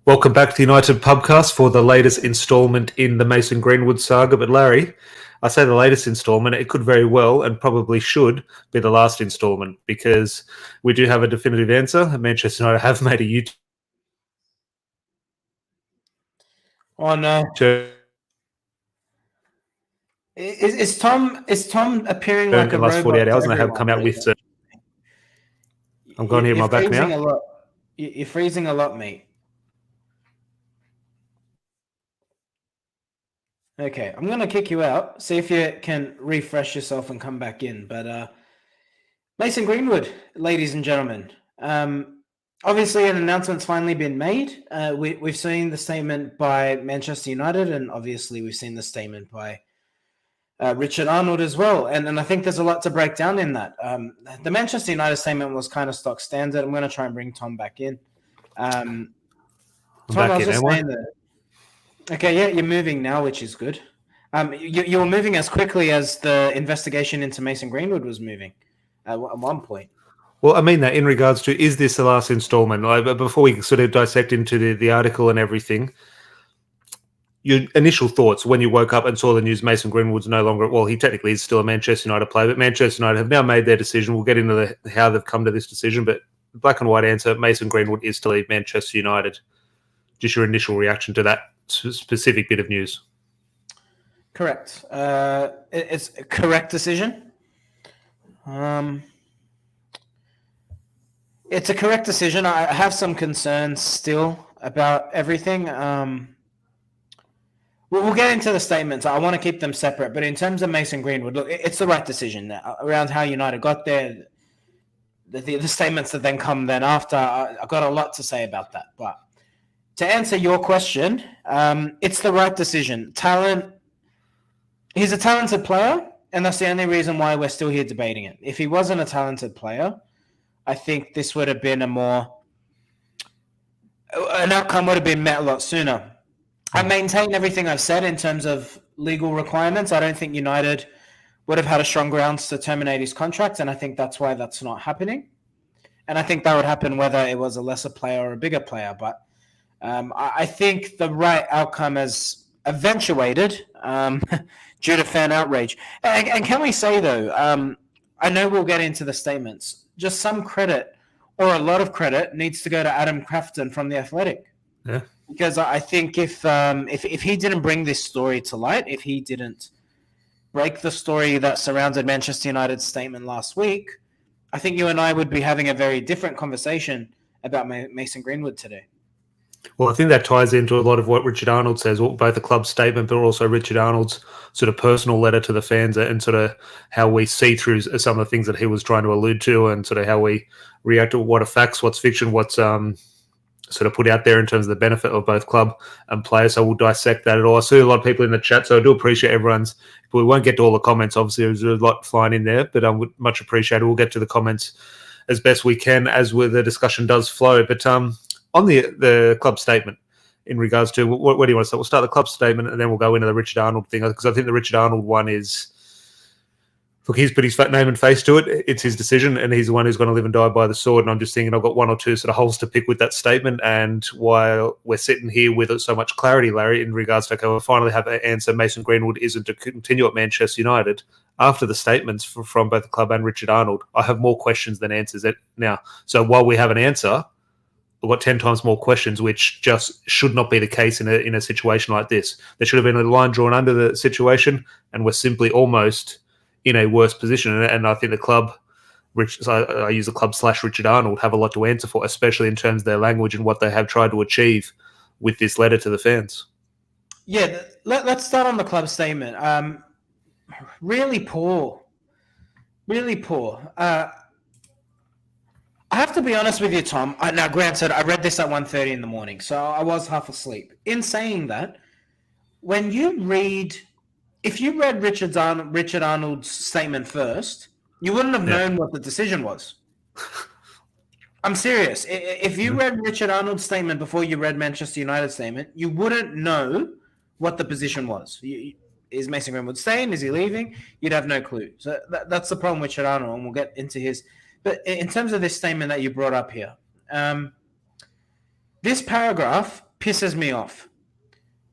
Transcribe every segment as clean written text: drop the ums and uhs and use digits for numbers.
Welcome back to the United Pubcast for the latest instalment in the Mason Greenwood saga. But Larry, I say the latest instalment, it could very well and probably should be the last instalment because we do have a definitive answer. Manchester United have made a U-turn. Oh no! Is Tom appearing like a in the last robot 48 hours, to and they have come out with. I'm going here, my back now. A lot. You're freezing a lot, mate. Okay, I'm gonna kick you out. See if you can refresh yourself and come back in. But Mason Greenwood, ladies and gentlemen. Obviously, an announcement's finally been made. We've seen the statement by Manchester United, and obviously we've seen the statement by Richard Arnold as well. And I think there's a lot to break down in that. The Manchester United statement was kind of stock standard. I'm going to try and bring Tom back in. Tom, I was just saying that. Okay, yeah, you're moving now, which is good. You were moving as quickly as the investigation into Mason Greenwood was moving at one point. Well, I mean that in regards to, is this the last installment? Before we sort of dissect into the article and everything, your initial thoughts when you woke up and saw the news Mason Greenwood's no longer, well, he technically is still a Manchester United player, but Manchester United have now made their decision. We'll get into how they've come to this decision, but black and white answer, Mason Greenwood is still a Manchester United. Just your initial reaction to that specific bit of news. Correct. It's a correct decision. It's a correct decision. I have some concerns still about everything. We'll get into the statements. I want to keep them separate. But in terms of Mason Greenwood, look, it's the right decision around how United got there. The statements that then come then after, I've got a lot to say about that. But to answer your question, it's the right decision. Talent. He's a talented player, and that's the only reason why we're still here debating it. If he wasn't a talented player, I think this would have been an outcome would have been met a lot sooner. I maintain everything I've said in terms of legal requirements. I don't think United would have had a strong grounds to terminate his contract, and I think that's why that's not happening. And I think that would happen whether it was a lesser player or a bigger player. But I think the right outcome has eventuated due to fan outrage. And can we say, though, I know we'll get into the statements, just some credit or a lot of credit needs to go to Adam Crafton from The Athletic. Yeah. Because I think if he didn't bring this story to light, if he didn't break the story that surrounded Manchester United's statement last week, I think you and I would be having a very different conversation about Mason Greenwood today. Well, I think that ties into a lot of what Richard Arnold says, both the club statement, but also Richard Arnold's sort of personal letter to the fans and sort of how we see through some of the things that he was trying to allude to and sort of how we react to what are facts, what's fiction, what's sort of put out there in terms of the benefit of both club and players. So we'll dissect that at all. I see a lot of people in the chat, so I do appreciate everyone's. But we won't get to all the comments. Obviously, there's a lot flying in there, but I would much appreciate it. We'll get to the comments as best we can as the discussion does flow. But on the club statement, in regards to where do you want to start? We'll start the club statement and then we'll go into the Richard Arnold thing because I think the Richard Arnold one is. Look, he's put his name and face to it. It's his decision, and he's the one who's going to live and die by the sword. And I'm just thinking I've got one or two sort of holes to pick with that statement. And while we're sitting here with so much clarity, Larry, in regards to, okay, we'll finally have an answer. Mason Greenwood isn't to continue at Manchester United. After the statements from both the club and Richard Arnold, I have more questions than answers now. So while we have an answer, we've got 10 times more questions, which just should not be the case in a situation like this. There should have been a line drawn under the situation, and we're simply almost in a worse position. And I think the club, I use the club / Richard Arnold, have a lot to answer for, especially in terms of their language and what they have tried to achieve with this letter to the fans. Yeah, let's start on the club statement. Really poor. Really poor. I have to be honest with you, Tom. Now, granted, I read this at 1:30 in the morning, so I was half asleep. In saying that, when you read... If you read Richard Arnold's statement first, you wouldn't have known what the decision was. I'm serious. If you read Richard Arnold's statement before you read Manchester United's statement, you wouldn't know what the position was. Is Mason Greenwood staying? Is he leaving? You'd have no clue. So that's the problem with Richard Arnold, and we'll get into his. But in terms of this statement that you brought up here, this paragraph pisses me off.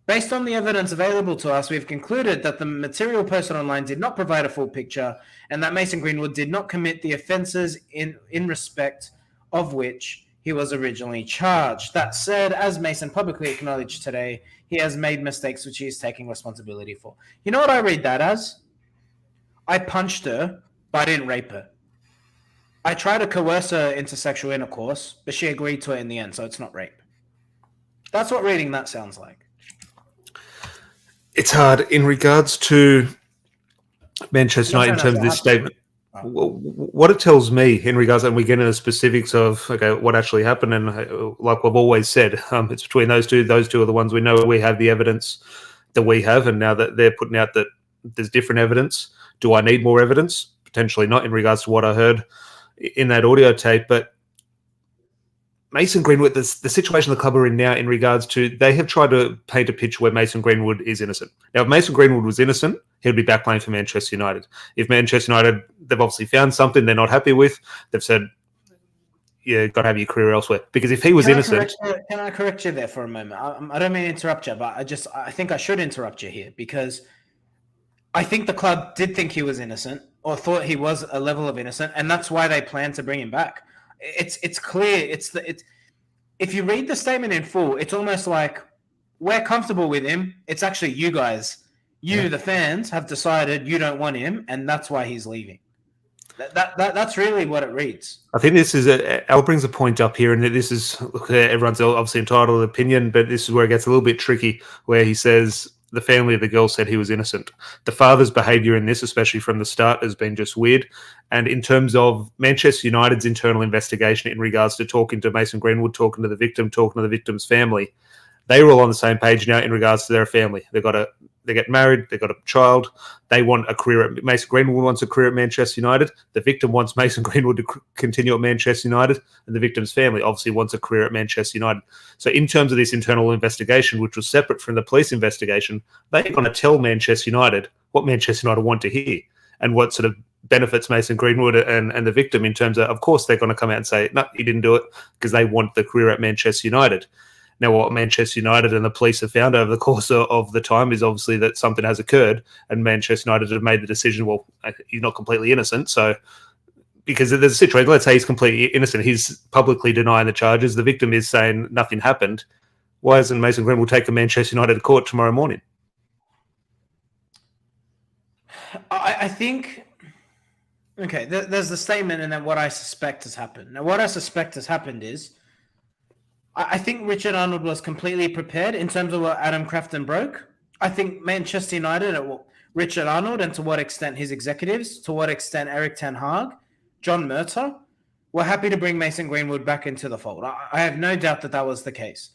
Based on the evidence available to us, we've concluded that the material posted online did not provide a full picture and that Mason Greenwood did not commit the offences in respect of which he was originally charged. That said, as Mason publicly acknowledged today, he has made mistakes which he is taking responsibility for. You know what I read that as? I punched her, but I didn't rape her. I tried to coerce her into sexual intercourse, but she agreed to it in the end, so it's not rape. That's what reading that sounds like. It's hard in regards to Manchester United in terms of this statement. What it tells me in regards, and we get into the specifics of what actually happened, and like we've always said, it's between those two. Those two are the ones we know. We have the evidence that we have, and now that they're putting out that there's different evidence. Do I need more evidence? Potentially not in regards to what I heard in that audio tape, but Mason Greenwood, the situation the club are in now in regards to, they have tried to paint a picture where Mason Greenwood is innocent. Now, if Mason Greenwood was innocent, he'd be back playing for Manchester United. If Manchester United, they've obviously found something they're not happy with, they've said, yeah, got to have your career elsewhere. Because if he was innocent... Can I correct you there for a moment? I don't mean to interrupt you, but I think I should interrupt you here because I think the club did think he was innocent or thought he was a level of innocent, and that's why they planned to bring him back. It's clear. If you read the statement in full, it's almost like we're comfortable with him. It's actually you guys, the fans, have decided you don't want him, and that's why he's leaving. That's really what it reads. I think this is Al brings a point up here, and this is everyone's obviously entitled to opinion, but this is where it gets a little bit tricky, where he says the family of the girl said he was innocent. The father's behaviour in this, especially from the start, has been just weird. And in terms of Manchester United's internal investigation in regards to talking to Mason Greenwood, talking to the victim, talking to the victim's family, they were all on the same page now in regards to their family. They get married, they've got a child, they want a career Mason Greenwood wants a career at Manchester United, the victim wants Mason Greenwood to continue at Manchester United, and the victim's family obviously wants a career at Manchester United. So in terms of this internal investigation, which was separate from the police investigation, they're going to tell Manchester United what Manchester United want to hear and what sort of benefits Mason Greenwood and the victim in terms of course, they're going to come out and say, no, he didn't do it because they want the career at Manchester United. Now, what Manchester United and the police have found over the course of the time is obviously that something has occurred, and Manchester United have made the decision, well, he's not completely innocent. So, because there's a situation, let's say he's completely innocent, he's publicly denying the charges, the victim is saying nothing happened. Why isn't Mason Greenwood taking Manchester United to court tomorrow morning? I think, okay, there's the statement and then what I suspect has happened. Now, what I suspect has happened is, I think Richard Arnold was completely prepared in terms of what Adam Crafton broke. I think Manchester United, Richard Arnold, and to what extent his executives, to what extent Eric Ten Hag, John Murtaugh, were happy to bring Mason Greenwood back into the fold. I have no doubt that was the case.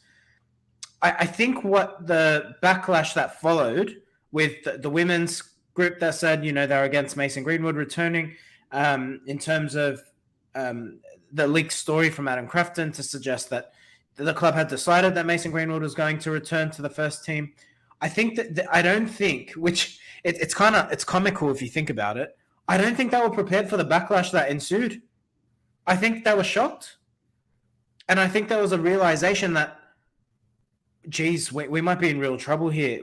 I think what the backlash that followed with the women's group that said, they're against Mason Greenwood returning, in terms of the leaked story from Adam Crafton to suggest that the club had decided that Mason Greenwood was going to return to the first team. I think I don't think, which it's comical if you think about it. I don't think they were prepared for the backlash that ensued. I think they were shocked. And I think there was a realization that, geez, we might be in real trouble here.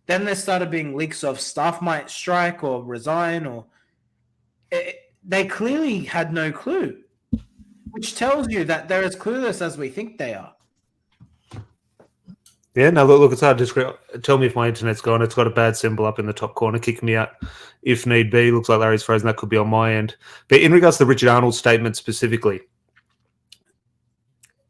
Then there started being leaks of staff might strike or resign, they clearly had no clue. Which tells you that they're as clueless as we think they are. Yeah, no, look, it's hard to disagree. Tell me if my internet's gone. It's got a bad symbol up in the top corner. Kick me out if need be. Looks like Larry's frozen. That could be on my end. But in regards to the Richard Arnold statement specifically,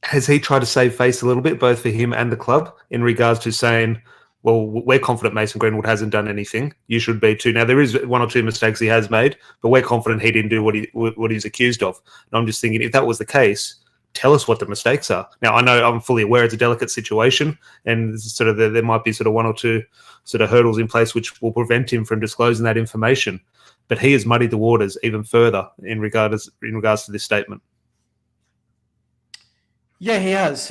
has he tried to save face a little bit, both for him and the club, in regards to saying, well, we're confident Mason Greenwood hasn't done anything. You should be too. Now, there is one or two mistakes he has made, but we're confident he didn't do what he's accused of. And I'm just thinking, if that was the case, tell us what the mistakes are. Now, I know I'm fully aware it's a delicate situation, and sort of there might be sort of one or two sort of hurdles in place which will prevent him from disclosing that information. But he has muddied the waters even further in regards to this statement. Yeah, he has.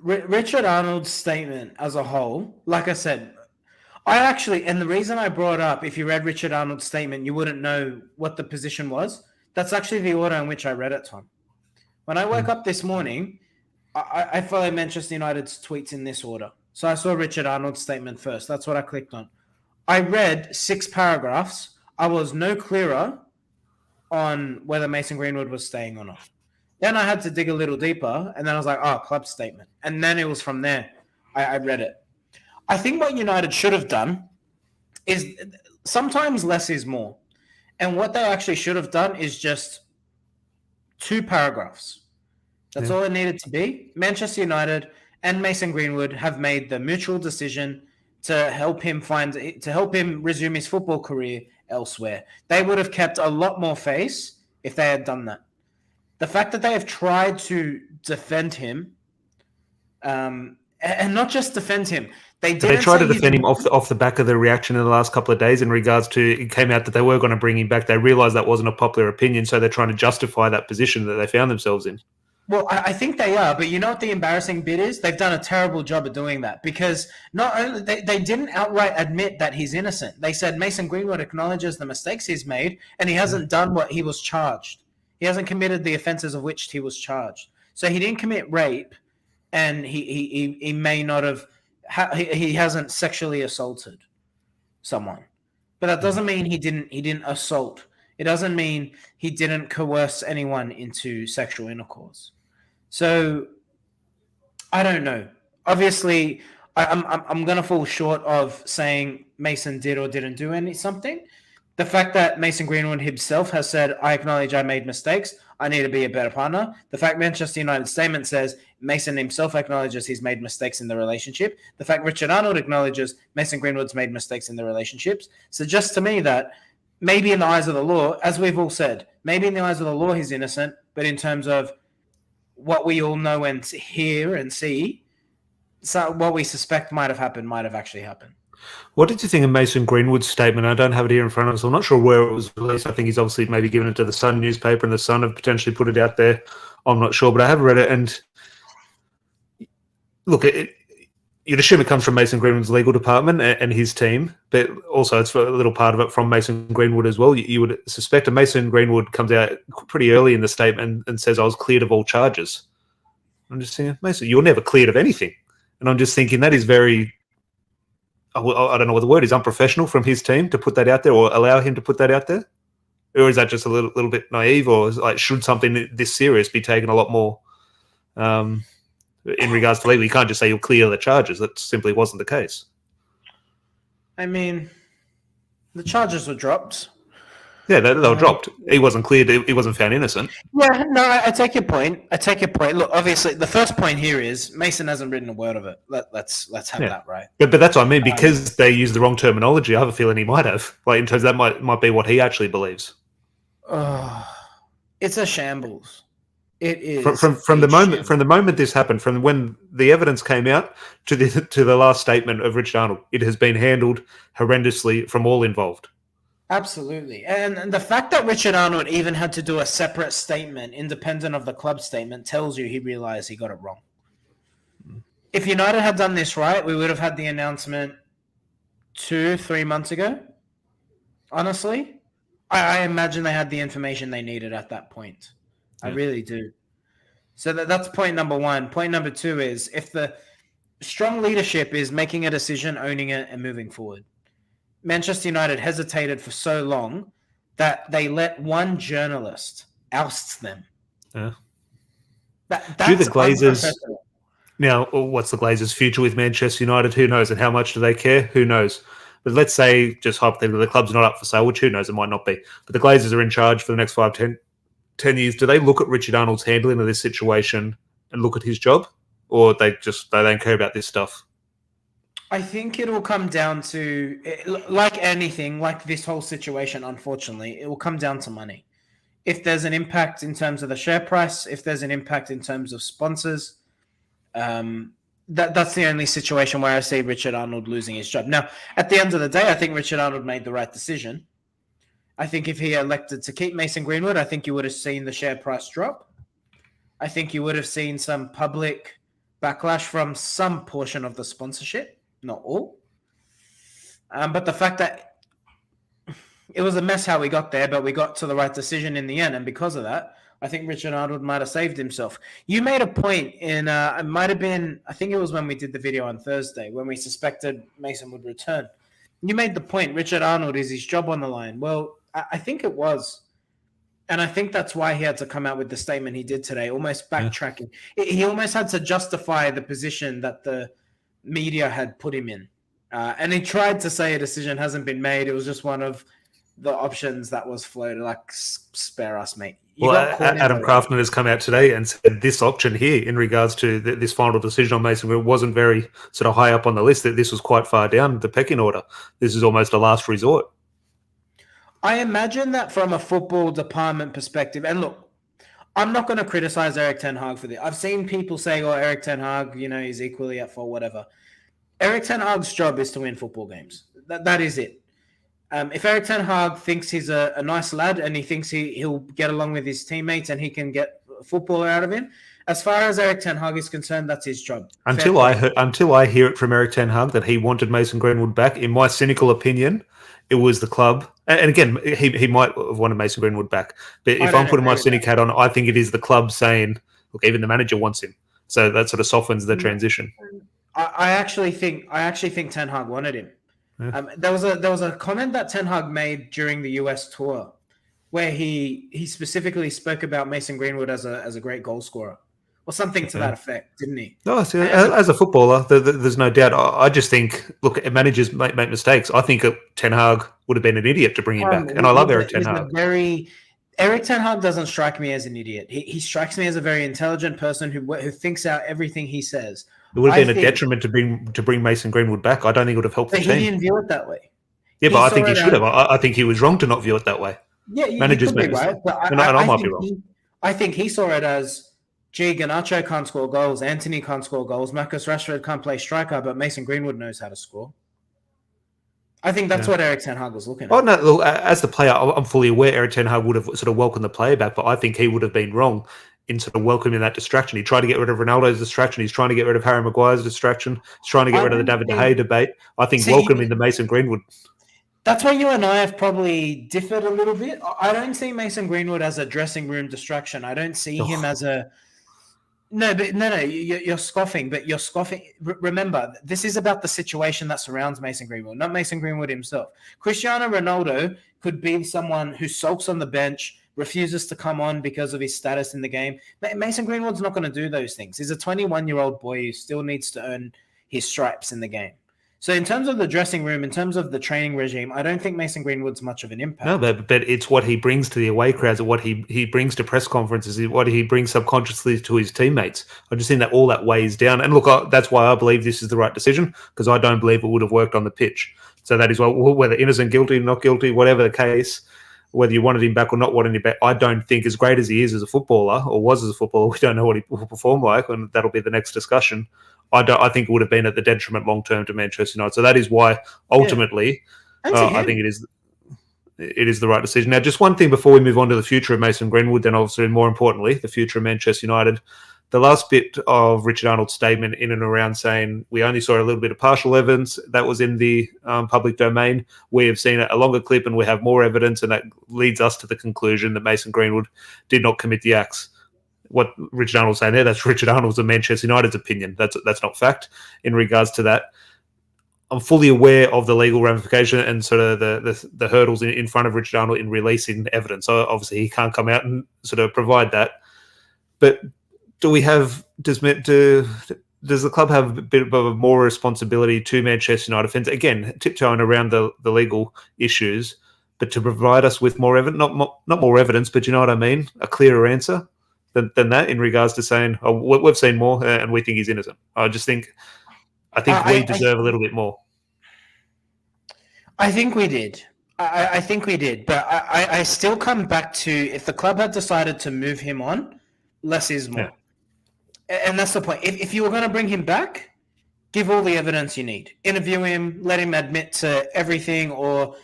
Richard Arnold's statement as a whole, like I said, and the reason I brought up, if you read Richard Arnold's statement, you wouldn't know what the position was. That's actually the order in which I read it, Tom. When I woke up this morning, I follow Manchester United's tweets in this order. So I saw Richard Arnold's statement first. That's what I clicked on. I read 6 paragraphs. I was no clearer on whether Mason Greenwood was staying or not. Then I had to dig a little deeper, and then I was like, oh, club statement. And then it was from there. I read it. I think what United should have done is sometimes less is more. And what they actually should have done is just 2 paragraphs. That's all it needed to be. Manchester United and Mason Greenwood have made the mutual decision to help him resume his football career elsewhere. They would have kept a lot more face if they had done that. The fact that they have tried to defend him, and not just defend him, they tried to defend him off the back of the reaction in the last couple of days in regards to it came out that they were going to bring him back. They realised that wasn't a popular opinion, so they're trying to justify that position that they found themselves in. Well, I think they are, but you know what the embarrassing bit is? They've done a terrible job of doing that because not only they didn't outright admit that he's innocent. They said Mason Greenwood acknowledges the mistakes he's made and he hasn't done what he was charged. He hasn't committed the offences of which he was charged. So he didn't commit rape, and he may not have. He hasn't sexually assaulted someone, but that doesn't mean he didn't assault. It doesn't mean he didn't coerce anyone into sexual intercourse. So I don't know. Obviously, I'm going to fall short of saying Mason did or didn't do something. The fact that Mason Greenwood himself has said, I acknowledge I made mistakes. I need to be a better partner. The fact Manchester United's statement says Mason himself acknowledges he's made mistakes in the relationship. The fact Richard Arnold acknowledges Mason Greenwood's made mistakes in the relationships suggests to me that maybe in the eyes of the law, as we've all said, maybe in the eyes of the law he's innocent, but in terms of what we all know and hear and see, so what we suspect might have happened might have actually happened. What did you think of Mason Greenwood's statement? I don't have it here in front of us. I'm not sure where it was released. I think he's obviously maybe given it to the Sun newspaper and the Sun have potentially put it out there. I'm not sure, but I have read it. And look, you'd assume it comes from Mason Greenwood's legal department and his team, but also it's a little part of it from Mason Greenwood as well. You would suspect, and Mason Greenwood comes out pretty early in the statement and says, I was cleared of all charges. I'm just saying, Mason, you're never cleared of anything. And I'm just thinking that is very, I don't know what the word is, unprofessional from his team to put that out there or allow him to put that out there. Or is that just a little bit naive, or like should something this serious be taken a lot more in regards to legal? You can't just say you'll clear the charges. That simply wasn't the case. I mean, the charges were dropped. Yeah, they were dropped. He wasn't cleared. He wasn't found innocent. Yeah, no, I take your point. Look, obviously, the first point here is Mason hasn't written a word of it. Let's have that right. But that's what I mean. Because they used the wrong terminology, I have a feeling he might have. Like in terms of that might be what he actually believes. It's a shambles. It is from the moment this happened, from when the evidence came out to the last statement of Richard Arnold, it has been handled horrendously from all involved. Absolutely. And the fact that Richard Arnold even had to do a separate statement independent of the club statement tells you he realized he got it wrong. If United had done this right, we would have had the announcement 2-3 months ago. Honestly, I imagine they had the information they needed at that point. I really do. So that's point number one. Point number two is if the strong leadership is making a decision, owning it, and moving forward. Manchester United hesitated for so long that they let one journalist oust them. Yeah. That's the Glazers now? What's the Glazers' future with Manchester United? Who knows? And how much do they care? Who knows? But let's say, just hypothetically, the club's not up for sale, which who knows? It might not be. But the Glazers are in charge for the next 5-10 years. Do they look at Richard Arnold's handling of this situation and look at his job, or they don't care about this stuff? I think it will come down to, like anything, like this whole situation, unfortunately, it will come down to money. If there's an impact in terms of the share price, if there's an impact in terms of sponsors, that's the only situation where I see Richard Arnold losing his job. Now, at the end of the day, I think Richard Arnold made the right decision. I think if he elected to keep Mason Greenwood, I think you would have seen the share price drop. I think you would have seen some public backlash from some portion of the sponsorship. Not all. But the fact that it was a mess how we got there, but we got to the right decision in the end. And because of that, I think Richard Arnold might have saved himself. You made a point in, it might have been, I think it was when we did the video on Thursday, when we suspected Mason would return. You made the point, Richard Arnold, is his job on the line? Well, I think it was. And I think that's why he had to come out with the statement he did today, almost backtracking. He almost had to justify the position that the media had put him in. And he tried to say a decision hasn't been made. It was just one of the options that was floated, like, spare us, mate. Adam Kraftman has come out today and said this option here in regards to this final decision on Mason Greenwood wasn't very sort of high up on the list, that this was quite far down the pecking order. This is almost a last resort. I imagine that from a football department perspective, and look, I'm not going to criticize Eric Ten Hag for this. I've seen people say, oh, Eric Ten Hag, he's equally at fault, whatever. Eric Ten Hag's job is to win football games. That is it. If Eric Ten Hag thinks he's a nice lad and he thinks he'll get along with his teammates and he can get football out of him, as far as Eric Ten Hag is concerned, that's his job. Until I hear it from Eric Ten Hag that he wanted Mason Greenwood back, in my cynical opinion, it was the club. And again, he might have wanted Mason Greenwood back. But if I'm putting my cynic hat on, I think it is the club saying, look, even the manager wants him. So that sort of softens the transition. I actually think Ten Hag wanted him. Yeah. There was a comment that Ten Hag made during the US tour where he specifically spoke about Mason Greenwood as a great goal scorer or something to that effect, didn't he? No, see, as a footballer, there's no doubt. I just think, look, managers make mistakes. I think Ten Hag would have been an idiot to bring him back, and I love Eric Ten Hag. Eric Ten Hag doesn't strike me as an idiot. He strikes me as a very intelligent person who thinks out everything he says. It would have been a detriment to bring Mason Greenwood back. I don't think it would have helped the team. He didn't view it that way. Yeah, but I think he should have. I think he was wrong to not view it that way. Yeah, managers make mistakes. Right, and I might be wrong. I think he saw it as, gee, Garnacho can't score goals, Anthony can't score goals, Marcus Rashford can't play striker, but Mason Greenwood knows how to score. I think that's what Eric Ten Hag was looking at. Oh, no, look, as the player, I'm fully aware Eric Ten Hag would have sort of welcomed the player back, but I think he would have been wrong in sort of welcoming that distraction. He tried to get rid of Ronaldo's distraction. He's trying to get rid of Harry Maguire's distraction. He's trying to get rid of the David De Gea debate. I think welcoming the Mason Greenwood. That's why you and I have probably differed a little bit. I don't see Mason Greenwood as a dressing room distraction. I don't see him as a... No, you're scoffing, but you're scoffing. Remember, this is about the situation that surrounds Mason Greenwood, not Mason Greenwood himself. Cristiano Ronaldo could be someone who sulks on the bench, refuses to come on because of his status in the game. Mason Greenwood's not going to do those things. He's a 21-year-old boy who still needs to earn his stripes in the game. So in terms of the dressing room, in terms of the training regime, I don't think Mason Greenwood's much of an impact. No, but it's what he brings to the away crowds, what he brings to press conferences, what he brings subconsciously to his teammates. I just think that all that weighs down. And look, that's why I believe this is the right decision, because I don't believe it would have worked on the pitch. So that is why, whether innocent, guilty, not guilty, whatever the case, whether you wanted him back or not wanted him back, I don't think, as great as he is as a footballer, or was as a footballer, we don't know what he will perform like, and that'll be the next discussion. I think it would have been at the detriment long term to Manchester United. So that is why ultimately I think it is the right decision. Now, just one thing before we move on to the future of Mason Greenwood, then obviously more importantly, the future of Manchester United. The last bit of Richard Arnold's statement in and around saying we only saw a little bit of partial evidence that was in the public domain. We have seen a longer clip and we have more evidence, and that leads us to the conclusion that Mason Greenwood did not commit the acts. What Richard Arnold's saying there, that's Richard Arnold's and Manchester United's opinion. That's not fact in regards to that. I'm fully aware of the legal ramification and sort of the hurdles in front of Richard Arnold in releasing evidence. So obviously he can't come out and sort of provide that. But does the club have a bit of a more responsibility to Manchester United fans? Again, tiptoeing around the legal issues, but to provide us with more evidence, not more evidence, but you know what I mean? A clearer answer than that in regards to saying, oh, we've seen more and we think he's innocent. I think we deserve a little bit more. I think we did. I think we did. But I still come back to, if the club had decided to move him on, less is more. Yeah. And that's the point. If you were going to bring him back, give all the evidence you need. Interview him, let him admit to everything or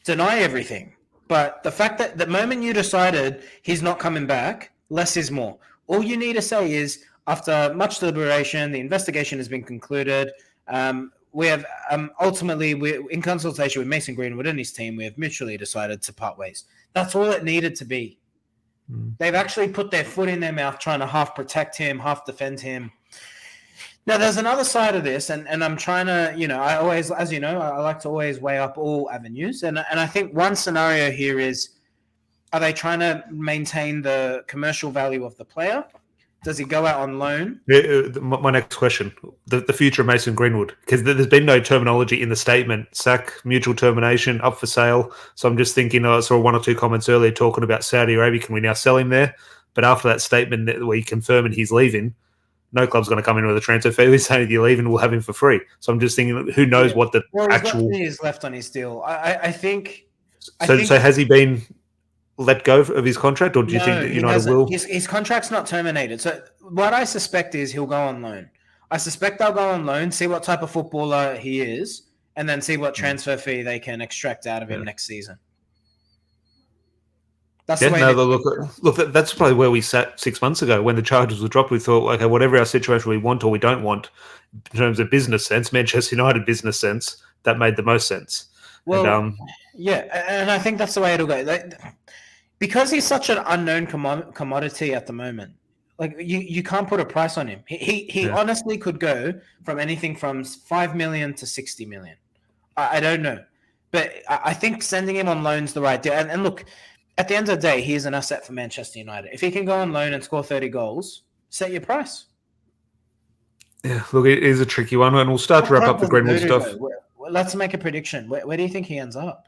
deny everything. But the fact that the moment you decided he's not coming back, less is more. All you need to say is, after much deliberation, the investigation has been concluded. We have ultimately, in consultation with Mason Greenwood and his team, we have mutually decided to part ways. That's all it needed to be. They've actually put their foot in their mouth trying to half protect him, half defend him. Now, there's another side of this, and I'm trying to, I always, as you know, I like to always weigh up all avenues. And I think one scenario here is, are they trying to maintain the commercial value of the player? Does he go out on loan? My next question, the future of Mason Greenwood, because there's been no terminology in the statement, sack, mutual termination, up for sale. So I'm just thinking, I saw one or two comments earlier talking about Saudi Arabia. Can we now sell him there? But after that statement where he confirming he's leaving, no club's going to come in with a transfer fee. We're saying if you're leaving, we'll have him for free. So I'm just thinking, who knows what the actual... He's got years left on his deal. I think... So has he been let go of his contract, or do you think that United will? His contract's not terminated. So what I suspect is he'll go on loan. I suspect they'll go on loan, see what type of footballer he is, and then see what transfer fee they can extract out of him next season. That's the way look, that's probably where we sat 6 months ago when the charges were dropped. We thought, okay, whatever our situation we want or we don't want, in terms of business sense, Manchester United business sense, that made the most sense. Well, and I think that's the way it'll go. Because he's such an unknown commodity at the moment, like you can't put a price on him. He honestly could go from anything from 5 million to 60 million. I don't know, but I think sending him on loan's the right deal. And look, at the end of the day, he is an asset for Manchester United. If he can go on loan and score 30 goals, set your price. Yeah, look, it is a tricky one, and we'll start to wrap up the Greenwood stuff. Let's make a prediction. Where do you think he ends up?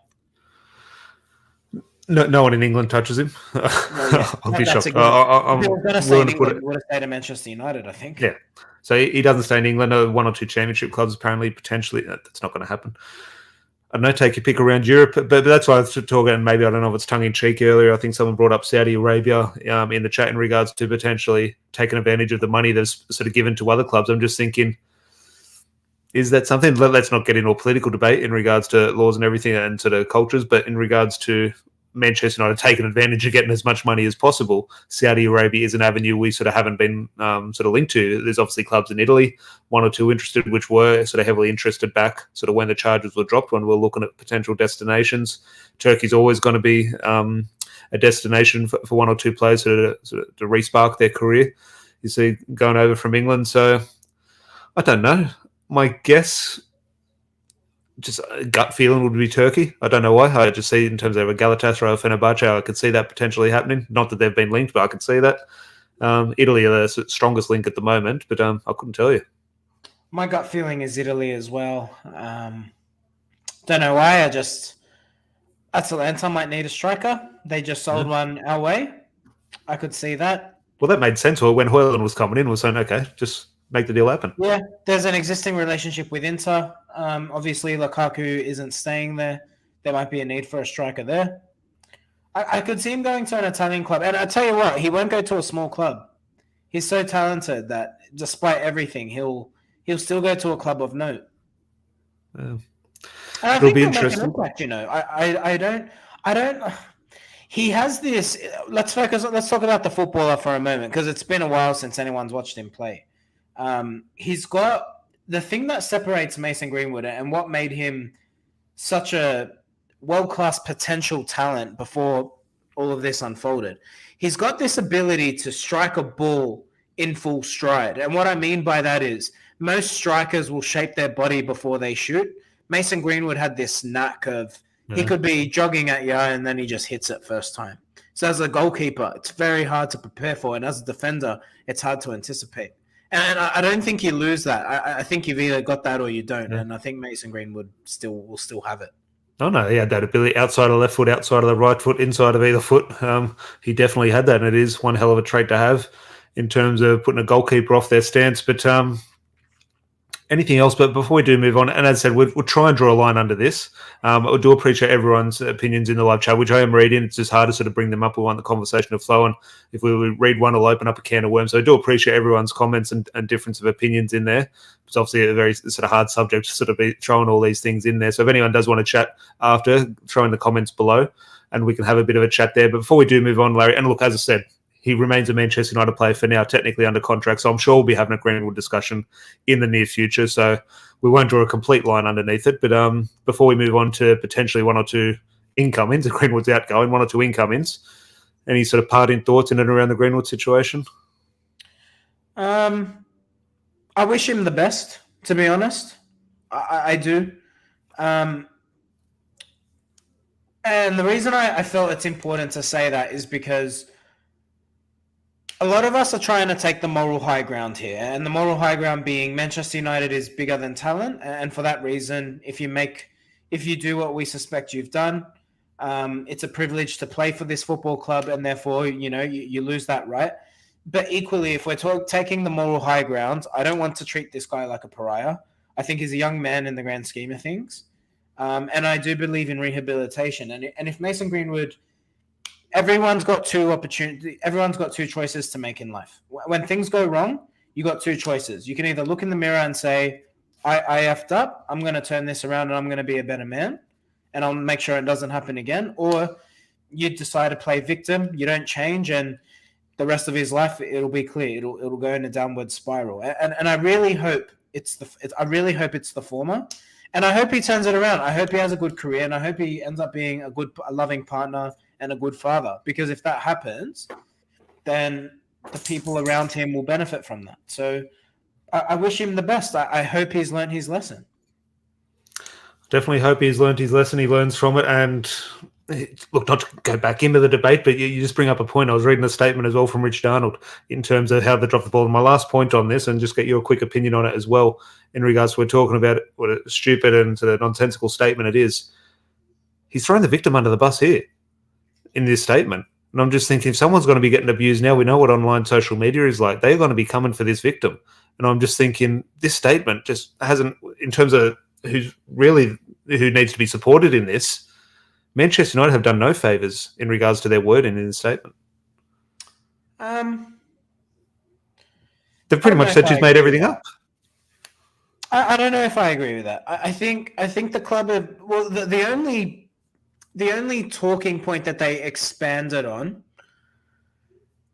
No one in England touches him. I'll be shocked. I'm willing to put it. Would have stayed at Manchester United, I think. Yeah. So he doesn't stay in England. One or two championship clubs, apparently, potentially. That's not going to happen. I don't know, take your pick around Europe. But that's why I was talking, and maybe, I don't know if it's tongue-in-cheek earlier. I think someone brought up Saudi Arabia in the chat in regards to potentially taking advantage of the money that's sort of given to other clubs. I'm just thinking, is that something? Let's not get into a political debate in regards to laws and everything and sort of cultures, but in regards to Manchester United taking advantage of getting as much money as possible, Saudi Arabia is an avenue we sort of haven't been sort of linked to. There's obviously clubs in Italy, one or two interested, which were sort of heavily interested back sort of when the charges were dropped, when we're looking at potential destinations. Turkey's always going to be a destination for one or two players to re-spark their career. You see, going over from England. So I don't know. My guess, just a gut feeling, would be Turkey. I don't know why. I just see in terms of a Galatasaray or Fenerbahce, I could see that potentially happening. Not that they've been linked, but I could see that. Italy are the strongest link at the moment, but I couldn't tell you. My gut feeling is Italy as well. Don't know why. Atalanta might need a striker. They just sold one our way. I could see that. Well, that made sense. When Højlund was coming in, we're saying, okay, just make the deal happen. Yeah, there's an existing relationship with Inter. Obviously, Lukaku isn't staying there. There might be a need for a striker there. I could see him going to an Italian club. And I tell you what, he won't go to a small club. He's so talented that despite everything, he'll still go to a club of note. It'll be interesting. Impact, I don't. He has this. Let's talk about the footballer for a moment, because it's been a while since anyone's watched him play. He's got the thing that separates Mason Greenwood and what made him such a world-class potential talent before all of this unfolded. He's got this ability to strike a ball in full stride. And what I mean by that is most strikers will shape their body before they shoot. Mason Greenwood had this knack of he could be jogging at you and then he just hits it first time. So as a goalkeeper, it's very hard to prepare for. And as a defender, it's hard to anticipate. And I don't think you lose that. I think you've either got that or you don't. Yeah. And I think Mason Greenwood will still have it. Oh, no, he had that ability outside of the left foot, outside of the right foot, inside of either foot. He definitely had that, and it is one hell of a trait to have in terms of putting a goalkeeper off their stance. But anything else? But before we do move on, and as I said, we'll try and draw a line under this. I do appreciate everyone's opinions in the live chat, which I am reading. It's just hard to sort of bring them up. We want the conversation to flow, and if we read one, it'll open up a can of worms. So I do appreciate everyone's comments and difference of opinions in there. It's obviously a very sort of hard subject to sort of be throwing all these things in there. So if anyone does want to chat after, throw in the comments below, and we can have a bit of a chat there. But before we do move on, Larry, and look, as I said, he remains a Manchester United player for now, technically under contract. So I'm sure we'll be having a Greenwood discussion in the near future. So we won't draw a complete line underneath it. But before we move on to potentially one or two incomings, Greenwood's outgoing, one or two incomings, Any sort of parting thoughts in and around the Greenwood situation? I wish him the best, to be honest. I do. And the reason I felt it's important to say that is because a lot of us are trying to take the moral high ground here. And the moral high ground being Manchester United is bigger than talent. And for that reason, if you do what we suspect you've done, it's a privilege to play for this football club. And therefore, you lose that right. But equally, if we're taking the moral high ground, I don't want to treat this guy like a pariah. I think he's a young man in the grand scheme of things. And I do believe in rehabilitation. And if Mason Greenwood, everyone's got two choices to make in life. When things go wrong, you got two choices. You can either look in the mirror and say, I effed up, I'm going to turn this around and I'm going to be a better man, and I'll make sure it doesn't happen again. Or you decide to play victim, you don't change, and the rest of his life, it'll be clear. It'll go in a downward spiral. And I really hope it's the former. And I hope he turns it around. I hope he has a good career, and I hope he ends up being a loving partner and a good father. Because if that happens, then the people around him will benefit from that. So I wish him the best. I hope he's learned his lesson. Definitely hope he's learned his lesson. He learns from it. And look, not to go back into the debate, but you just bring up a point. I was reading a statement as well from Richard Arnold in terms of how they dropped the ball. And my last point on this, and just get your quick opinion on it as well, in regards to we're talking about what a stupid and sort of nonsensical statement it is. He's throwing the victim under the bus here in this statement. And I'm just thinking, if someone's going to be getting abused now, we know what online social media is like. They're going to be coming for this victim. And I'm just thinking, this statement just hasn't, in terms of who needs to be supported in this, Manchester United have done no favours in regards to their wording in the statement. They've pretty much said she's made everything up. I don't know if I agree with that. I think the club have, well, the only talking point that they expanded on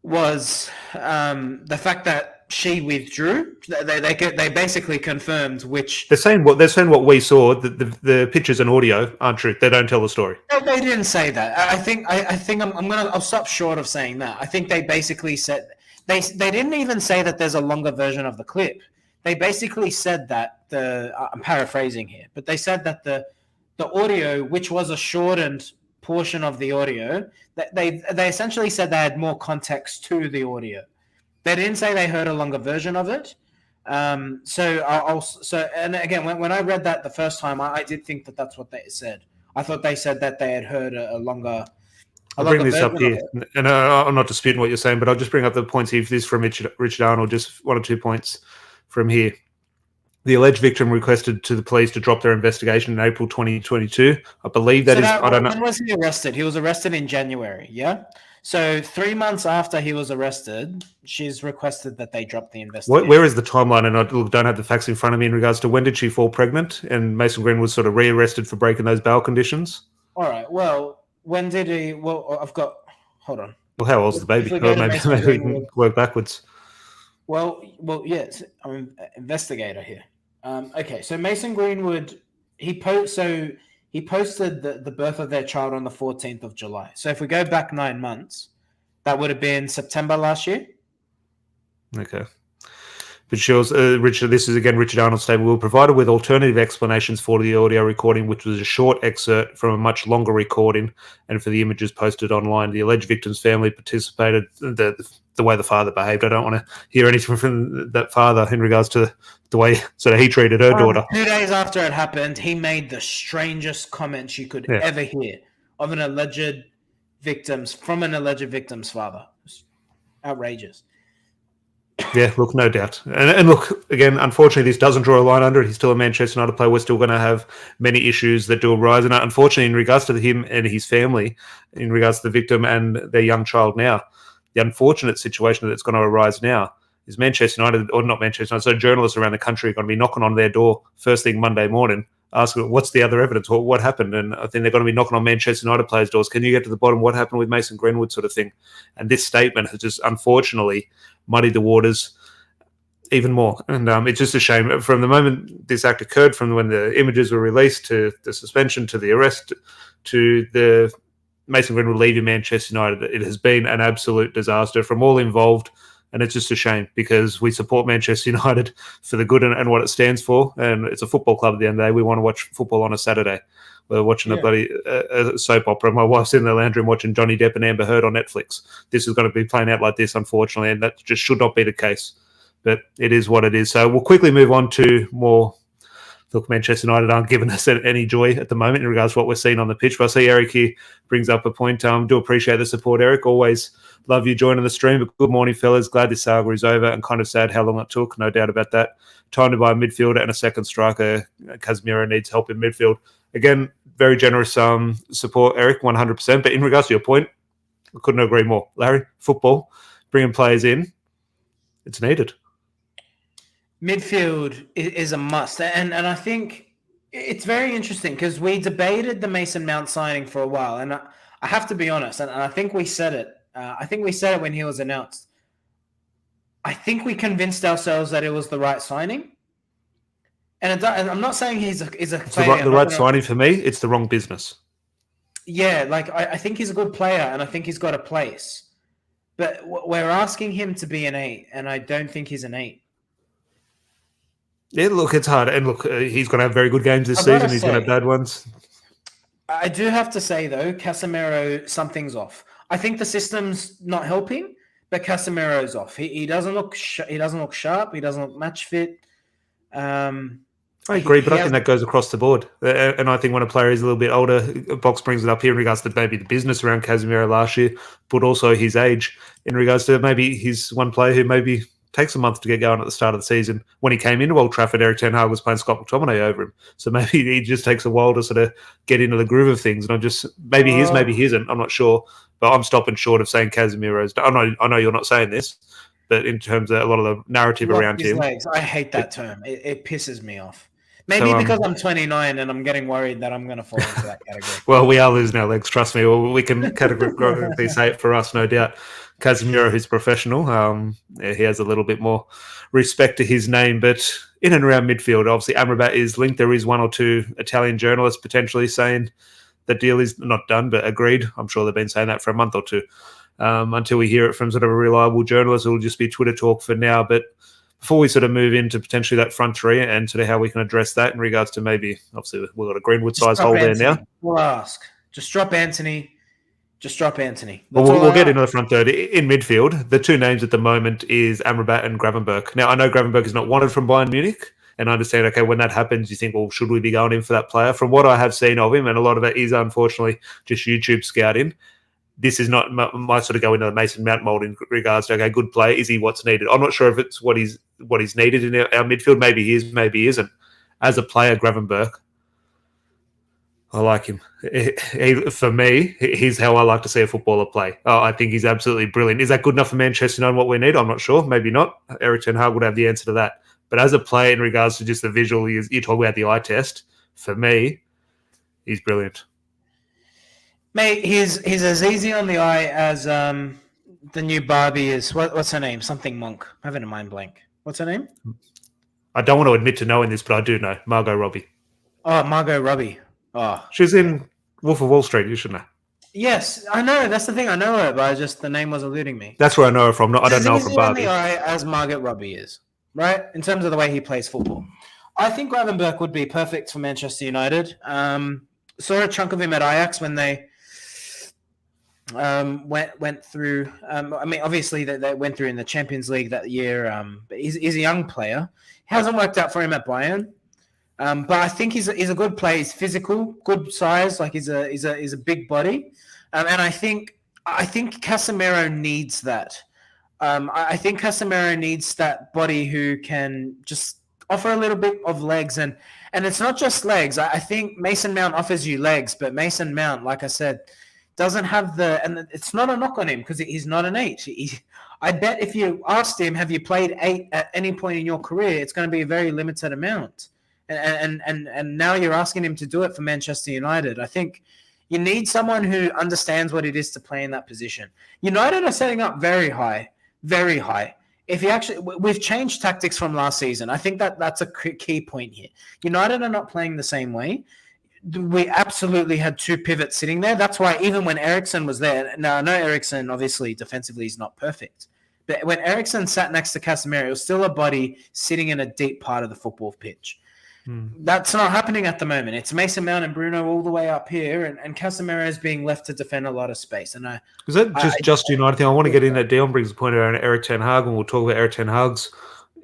was the fact that she withdrew. They basically confirmed which. They're saying what we saw. The pictures and audio aren't true. They don't tell the story. No, they didn't say that. I think I'll stop short of saying that. I think they basically said they didn't even say that there's a longer version of the clip. They basically said that I'm paraphrasing here, but they said that the audio, which was a shortened portion of the audio, that they essentially said they had more context to the audio. They didn't say they heard a longer version of it. And again, when I read that the first time, I did think that that's what they said. I thought they said that they had heard a longer. I'll bring this up here, and I'm not disputing what you're saying, but I'll just bring up the points here. This from Richard Arnold, just 1 or 2 points from here. The alleged victim requested to the police to drop their investigation in April 2022. I believe that is. I don't know. When was he arrested? He was arrested in January. Yeah. So 3 months after he was arrested, she's requested that they drop the investigation. Where is the timeline? And I don't have the facts in front of me in regards to when did she fall pregnant and Mason Greenwood was sort of rearrested for breaking those bail conditions? All right. Well, when did he? Well, I've got. Hold on. Well, how old's the baby? Maybe we can work backwards. Well, yes. I'm an investigator here. Okay, so Mason Greenwood, he posted the birth of their child on the 14th of July. So if we go back 9 months, that would have been September last year. Okay. But shows Richard. This is again Richard Arnold's statement. We were provided with alternative explanations for the audio recording, which was a short excerpt from a much longer recording, and for the images posted online. The alleged victim's family participated. The way the father behaved, I don't want to hear anything from that father in regards to the way sort of he treated her daughter. 2 days after it happened, he made the strangest comments you could ever hear of an alleged victim's father. Outrageous. Yeah, look, no doubt. And look, again, unfortunately, this doesn't draw a line under it. He's still a Manchester United player. We're still going to have many issues that do arise. And unfortunately, in regards to him and his family, in regards to the victim and their young child now, the unfortunate situation that's going to arise now is Manchester United, or not Manchester United, so journalists around the country are going to be knocking on their door first thing Monday morning, asking, what's the other evidence? What happened? And I think they're going to be knocking on Manchester United players' doors. Can you get to the bottom of what happened with Mason Greenwood sort of thing? And this statement has just, unfortunately, muddied the waters even more. And it's just a shame. From the moment this act occurred, from when the images were released to the suspension, to the arrest, to the Mason Greenwood leaving Manchester United. It has been an absolute disaster from all involved. And it's just a shame because we support Manchester United for the good and what it stands for. And it's a football club at the end of the day. We want to watch football on a Saturday. We're watching a soap opera. My wife's in the lounge room watching Johnny Depp and Amber Heard on Netflix. This is going to be playing out like this, unfortunately, and that just should not be the case. But it is what it is. So we'll quickly move on to more. Look, Manchester United aren't giving us any joy at the moment in regards to what we're seeing on the pitch. But I see Eric here brings up a point. Do appreciate the support, Eric. Always love you joining the stream. But good morning, fellas. Glad this saga is over and kind of sad how long it took. No doubt about that. Time to buy a midfielder and a second striker. Casemiro needs help in midfield. Again, very generous support, Eric, 100%. But in regards to your point, I couldn't agree more. Larry, football, bringing players in, it's needed. Midfield is a must. And I think it's very interesting because we debated the Mason Mount signing for a while. And I have to be honest, and I think we said it. I think we said it when he was announced. I think we convinced ourselves that it was the right signing. And I'm not saying he's a player. The right signing for me, it's the wrong business. Yeah, like I think he's a good player and I think he's got a place. But we're asking him to be an 8, and I don't think he's an 8. Yeah, look, it's hard. And look, he's going to have very good games this season. He's going to have bad ones. I do have to say, though, Casemiro, something's off. I think the system's not helping, but Casemiro's off. He doesn't look he doesn't look sharp. He doesn't look match fit. I agree, but I think that goes across the board. And I think when a player is a little bit older, Box brings it up here in regards to maybe the business around Casemiro last year, but also his age in regards to maybe he's one player who maybe takes a month to get going at the start of the season. When he came into Old Trafford, Eric Ten Hag was playing Scott McTominay over him. So maybe he just takes a while to sort of get into the groove of things. And maybe he is, maybe he isn't. I'm not sure. But I'm stopping short of saying Casemiro's. I know you're not saying this, but in terms of a lot of the narrative around him. Legs. I hate that term. It pisses me off. Maybe because I'm 29 and I'm getting worried that I'm going to fall into that category. Well, we are losing our legs, trust me. Well, we can categorically say it for us, no doubt. Casemiro, who's professional, he has a little bit more respect to his name. But in and around midfield, obviously, Amrabat is linked. There is one or two Italian journalists potentially saying the deal is not done, but agreed. I'm sure they've been saying that for a month or two. Until we hear it from sort of a reliable journalist, it will just be Twitter talk for now. But before we sort of move into potentially that front three and sort of how we can address that in regards to maybe, obviously, we've got a Greenwood-sized hole there now. We'll ask. Just drop Anthony. Well, we'll get into the front third. In midfield, the two names at the moment is Amrabat and Gravenberch. Now, I know Gravenberch is not wanted from Bayern Munich, and I understand, okay, when that happens, you think, well, should we be going in for that player? From what I have seen of him, and a lot of it is unfortunately just YouTube scouting, this is not my sort of go into the Mason Mount mold in regards to, okay, good player, is he what's needed? I'm not sure if it's what he's needed in our midfield. Maybe he is, maybe he isn't. As a player, Gravenberch, I like him. For me, he's how I like to see a footballer play. Oh, I think he's absolutely brilliant. Is that good enough for Manchester United, what we need? I'm not sure. Maybe not. Eric Ten Hag would have the answer to that. But as a player, in regards to just the visual, you talk about the eye test, for me, he's brilliant. Mate, he's as easy on the eye as the new Barbie is. What's her name? Something Monk. I'm having a mind blank. What's her name? I don't want to admit to knowing this, but I do know. Margot Robbie. Oh, Margot Robbie. Oh. She's in Wolf of Wall Street, you should know. Yes, I know. That's the thing. I know her, but the name was eluding me. That's where I know her from. I don't know her from Barbie. As easy on the eye as Margot Robbie is, right? In terms of the way he plays football. I think Gravenberch would be perfect for Manchester United. Saw a chunk of him at Ajax when they went through. Obviously they went through in the Champions League that year. But he's a young player. Hasn't worked out for him at Bayern. But I think he's a good player. He's physical, good size. Like he's a big body. And I think Casemiro needs that. I think Casemiro needs that body who can just offer a little bit of legs, and it's not just legs. I think Mason Mount offers you legs, but Mason Mount, like I said, doesn't have and it's not a knock on him because he's not an 8. I bet if you asked him, have you played 8 at any point in your career, it's going to be a very limited amount. And now you're asking him to do it for Manchester United. I think you need someone who understands what it is to play in that position. United are setting up very high, very high. We've changed tactics from last season. I think that's a key point here. United are not playing the same way. we absolutely had two pivots sitting there. That's why even when Eriksson was there, now I know Eriksson obviously defensively is not perfect, but when Eriksson sat next to Casemiro, it was still a body sitting in a deep part of the football pitch. That's not happening at the moment. It's Mason Mount and Bruno all the way up here, and Casemiro is being left to defend a lot of space. And is that just United thing? I want to get in that. Dion brings a point around Eric Ten Hag, and we'll talk about Eric Ten Hag's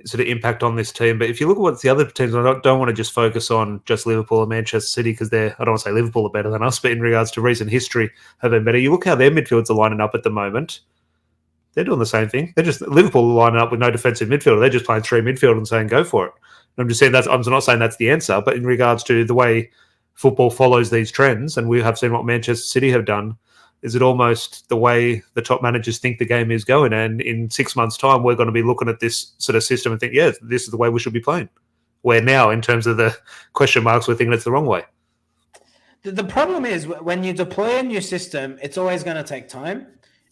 sort of impact on this team. But if you look at what's the other teams, I don't want to just focus on just Liverpool and Manchester City because I don't want to say Liverpool are better than us, but in regards to recent history, have been better. You look how their midfields are lining up at the moment. They're doing the same thing. They're just Liverpool are lining up with no defensive midfielder. They're just playing three midfield and saying go for it. I'm just saying I'm not saying that's the answer, but in regards to the way football follows these trends, and we have seen what Manchester City have done, is it almost the way the top managers think the game is going? And in 6 months' time, we're going to be looking at this sort of system and think, yeah, this is the way we should be playing. Where now, in terms of the question marks, we're thinking it's the wrong way. The problem is when you deploy a new system, it's always going to take time.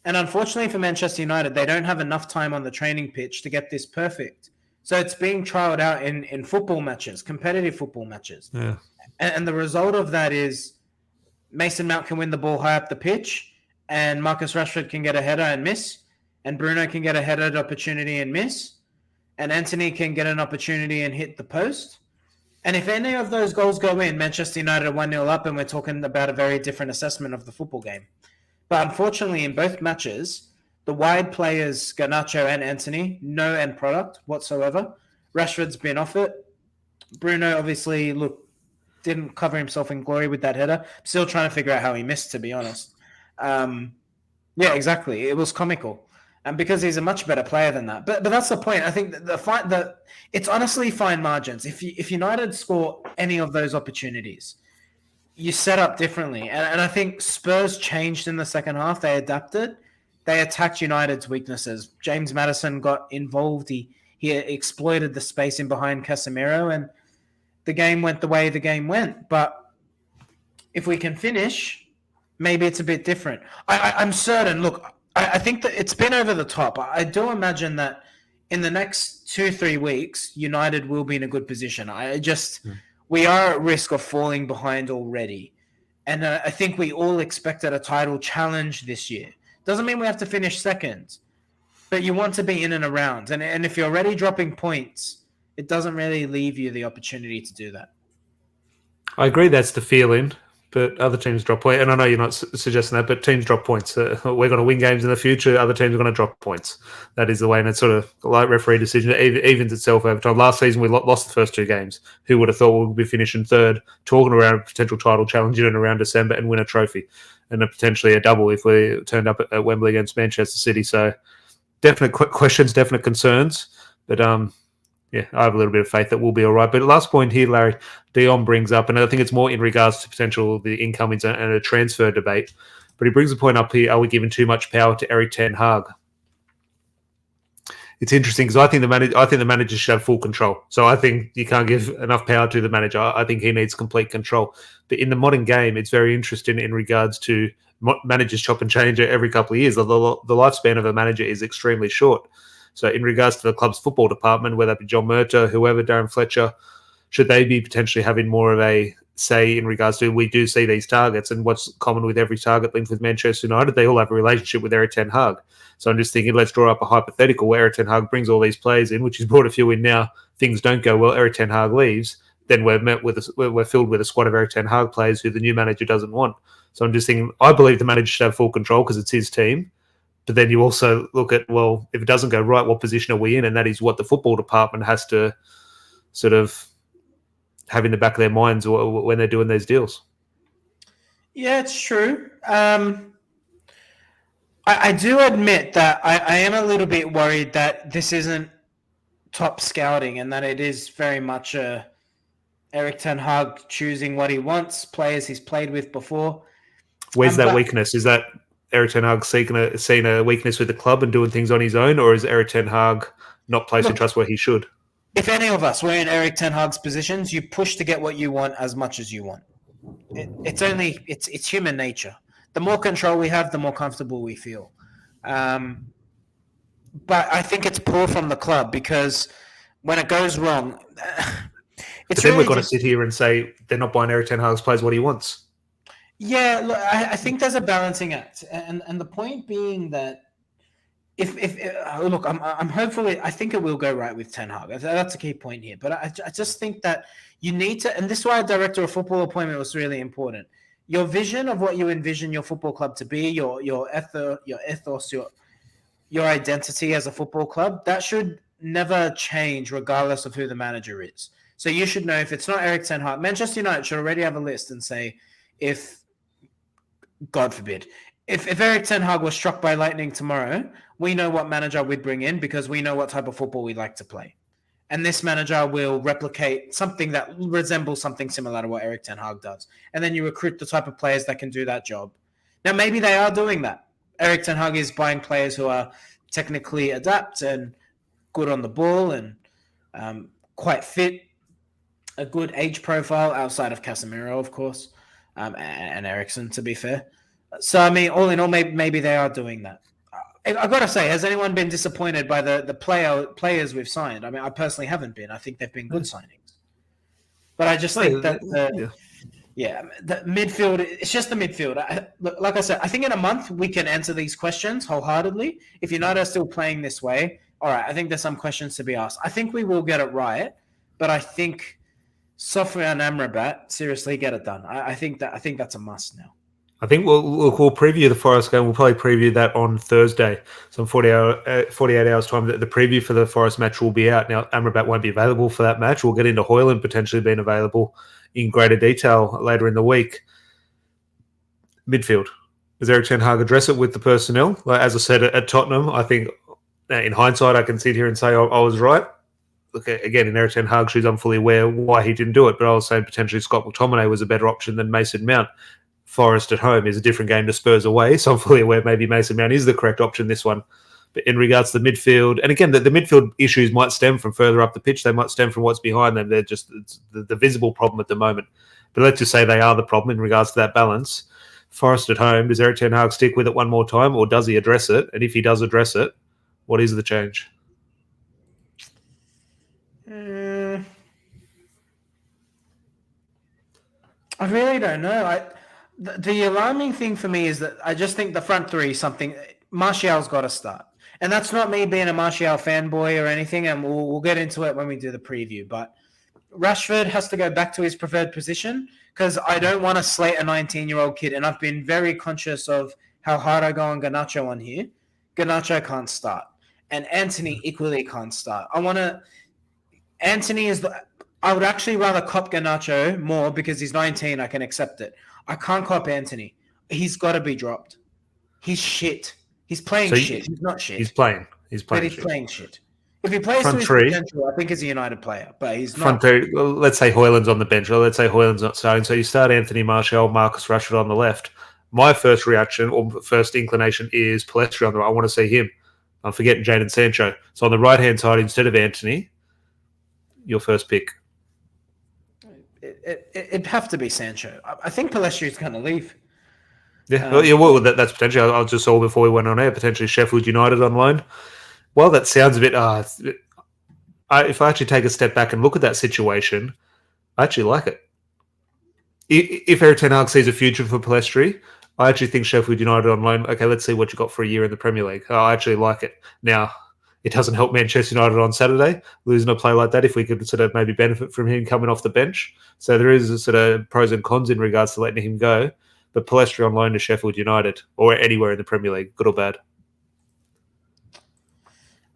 And unfortunately for Manchester United, they don't have enough time on the training pitch to get this perfect. So it's being trialed out in football matches, competitive football matches. Yeah. And the result of that is Mason Mount can win the ball high up the pitch, and Marcus Rashford can get a header and miss, and Bruno can get a headed opportunity and miss, and Anthony can get an opportunity and hit the post. And if any of those goals go in, Manchester United are 1-0 up, and we're talking about a very different assessment of the football game. But unfortunately, in both matches, the wide players, Garnacho and Anthony, no end product whatsoever. Rashford's been off it. Bruno obviously, didn't cover himself in glory with that header. Still trying to figure out how he missed, to be honest. Yeah, exactly. It was comical. And because he's a much better player than that. But that's the point. I think that it's honestly fine margins. If United score any of those opportunities, you set up differently. And I think Spurs changed in the second half. They adapted. They attacked United's weaknesses. James Maddison got involved. He exploited the space in behind Casemiro, and the game went the way the game went. But if we can finish, maybe it's a bit different. I'm certain. Look, I think that it's been over the top. I do imagine that in the next 2-3 weeks, United will be in a good position. We are at risk of falling behind already. And I think we all expected a title challenge this year. Doesn't mean we have to finish second, but you want to be in and around. And if you're already dropping points, it doesn't really leave you the opportunity to do that. I agree that's the feeling, but other teams drop points. And I know you're not suggesting that, but teams drop points. We're going to win games in the future. Other teams are going to drop points. That is the way, and it's sort of like referee decision. It evens itself over time. Last season, we lost the first two games. Who would have thought we would be finishing third, talking around a potential title challenge in and around December and win a trophy? And potentially a double if we turned up at Wembley against Manchester City. So definite questions, definite concerns. But yeah, I have a little bit of faith that we'll be all right. But last point here, Larry, Dion brings up, and I think it's more in regards to potential the incomings and a transfer debate. But he brings a point up here, are we giving too much power to Eric Ten Hag? It's interesting because I think the manager should have full control. So I think you can't give enough power to the manager. I think he needs complete control. But in the modern game, it's very interesting in regards to managers chop and change every couple of years. The lifespan of a manager is extremely short. So in regards to the club's football department, whether it be John Murtagh, whoever, Darren Fletcher, should they be potentially having more of a say in regards to we do see these targets, and what's common with every target linked with Manchester United? They all have a relationship with Eric Ten Hag. So I'm just thinking, let's draw up a hypothetical where Eric Ten Hag brings all these players in, which he's brought a few in now. Things don't go well. Eric Ten Hag leaves. Then we're filled with a squad of Eric Ten Hag players who the new manager doesn't want. So I'm just thinking, I believe the manager should have full control because it's his team. But then you also look at, well, if it doesn't go right, what position are we in? And that is what the football department has to sort of have in the back of their minds when they're doing these deals. Yeah, it's true. I do admit that I am a little bit worried that this isn't top scouting and that it is very much Eric Ten Hag choosing what he wants, players he's played with before. Where's that weakness? Is that Eric Ten Hag seeing a weakness with the club and doing things on his own, or is Eric Ten Hag not placing trust where he should? If any of us were in Eric Ten Hag's positions, you push to get what you want as much as you want. It's human nature. The more control we have, the more comfortable we feel. But I think it's poor from the club because when it goes wrong, But then we've got to sit here and say they're not buying Erik ten Hag's players what he wants. Yeah, look, I think there's a balancing act, and the point being that if look, I'm hopeful. I think it will go right with Ten Hag. That's a key point here. But I just think that you need to, and this is why a director of football appointment was really important. Your vision of what you envision your football club to be, your ethos, your identity as a football club, that should never change regardless of who the manager is. So you should know if it's not Erik ten Hag, Manchester United should already have a list and say, if, God forbid, if Erik ten Hag was struck by lightning tomorrow, we know what manager we'd bring in because we know what type of football we'd like to play. And this manager will replicate something that resembles something similar to what Erik ten Hag does. And then you recruit the type of players that can do that job. Now, maybe they are doing that. Erik ten Hag is buying players who are technically adept and good on the ball and quite fit, a good age profile outside of Casemiro, of course, and Eriksen, to be fair. So, I mean, all in all, maybe they are doing that. I've got to say, has anyone been disappointed by the players we've signed? I mean, I personally haven't been. I think they've been good signings. But I just think that the midfield, it's just the midfield. Like I said, I think in a month we can answer these questions wholeheartedly. If United are still playing this way, all right, I think there's some questions to be asked. I think we will get it right, but I think Sofiane Amrabat, seriously, get it done. I think that's a must now. I think we'll preview the Forest game. We'll probably preview that on Thursday. So in 48 hours time, the preview for the Forest match will be out. Now, Amrabat won't be available for that match. We'll get into Højlund potentially being available in greater detail later in the week. Midfield. Does Erik ten Hag address it with the personnel? Like, as I said, at Tottenham, I think in hindsight, I can sit here and say I was right. Look, again, in Erik ten Hag's shoes, I'm fully aware why he didn't do it, but I was saying potentially Scott McTominay was a better option than Mason Mount. Forest at home is a different game to Spurs away, so I'm fully aware maybe Mason Mount is the correct option this one. But in regards to the midfield, and again, the midfield issues might stem from further up the pitch. They might stem from what's behind them. They're just the visible problem at the moment. But let's just say they are the problem in regards to that balance. Forest at home, does Erik ten Hag stick with it one more time, or does he address it? And if he does address it, what is the change? I really don't know. The alarming thing for me is that I just think the front three is something. Martial's got to start. And that's not me being a Martial fanboy or anything, and we'll get into it when we do the preview. But Rashford has to go back to his preferred position because I don't want to slate a 19-year-old kid. And I've been very conscious of how hard I go on Garnacho on here. Garnacho can't start. And Anthony equally can't start. Anthony is I would actually rather cop Garnacho more because he's 19. I can accept it. I can't cop Anthony. He's got to be dropped. He's shit. He's playing shit. He's not shit. He's playing playing shit. If he plays to his potential, I think he's a United player, but he's not. Front three, let's say Højlund's on the bench, or let's say Højlund's not starting. So you start Anthony Martial, Marcus Rashford on the left. My first reaction or first inclination is Palestri on the right. I want to see him. I'm forgetting Jadon Sancho. So on the right-hand side, instead of Anthony, your first pick. It'd have to be Sancho. I think Palestri's going to leave. Yeah, well, that's potentially. I'll just saw before we went on air, potentially Sheffield United on loan. Well, that sounds a bit. If I actually take a step back and look at that situation, I actually like it. If Erik ten Hag sees a future for Palestri, I actually think Sheffield United on loan. Okay, let's see what you got for a year in the Premier League. I actually like it. Now, it doesn't help Manchester United on Saturday, losing a play like that, if we could sort of maybe benefit from him coming off the bench. So there is a sort of pros and cons in regards to letting him go. But Palestri on loan to Sheffield United or anywhere in the Premier League, good or bad?